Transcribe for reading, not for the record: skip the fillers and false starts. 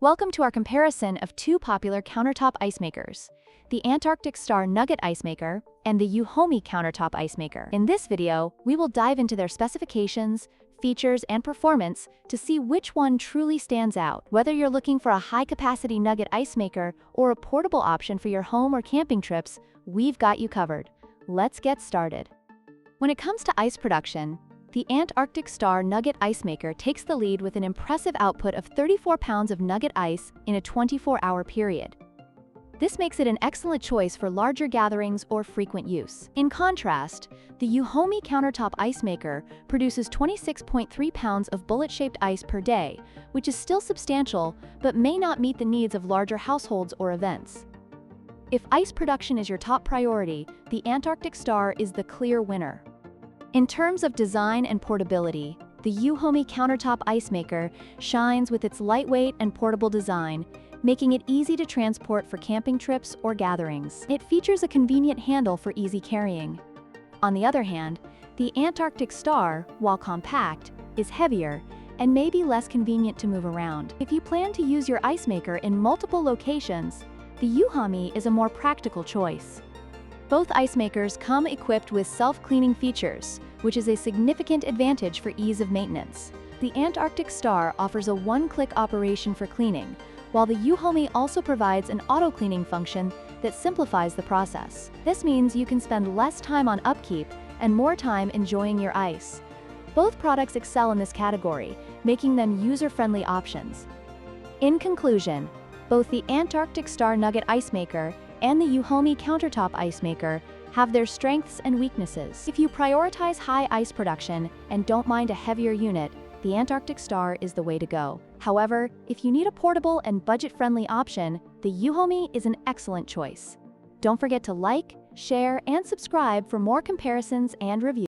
Welcome to our comparison of two popular countertop ice makers, the Antarctic Star Nugget Ice Maker and the EUHOMY Countertop Ice Maker. In this video, we will dive into their specifications, features, and performance to see which one truly stands out. Whether you're looking for a high-capacity nugget ice maker or a portable option for your home or camping trips, we've got you covered. Let's get started. When it comes to ice production, the Antarctic Star Nugget Ice Maker takes the lead with an impressive output of 34 pounds of nugget ice in a 24-hour period. This makes it an excellent choice for larger gatherings or frequent use. In contrast, the EUHOMY Countertop Ice Maker produces 26.3 pounds of bullet-shaped ice per day, which is still substantial but may not meet the needs of larger households or events. If ice production is your top priority, the Antarctic Star is the clear winner. In terms of design and portability, the EUHOMY Countertop Ice Maker shines with its lightweight and portable design, making it easy to transport for camping trips or gatherings. It features a convenient handle for easy carrying. On the other hand, the Antarctic Star, while compact, is heavier and may be less convenient to move around. If you plan to use your ice maker in multiple locations, the EUHOMY is a more practical choice. Both ice makers come equipped with self-cleaning features, which is a significant advantage for ease of maintenance. The Antarctic Star offers a one-click operation for cleaning, while the EUHOMY also provides an auto-cleaning function that simplifies the process. This means you can spend less time on upkeep and more time enjoying your ice. Both products excel in this category, making them user-friendly options. In conclusion, both the Antarctic Star Nugget Ice Maker and the EUHOMY Countertop Ice Maker have their strengths and weaknesses. If you prioritize high ice production and don't mind a heavier unit, the Antarctic Star is the way to go. However, if you need a portable and budget-friendly option, the EUHOMY is an excellent choice. Don't forget to like, share, and subscribe for more comparisons and reviews.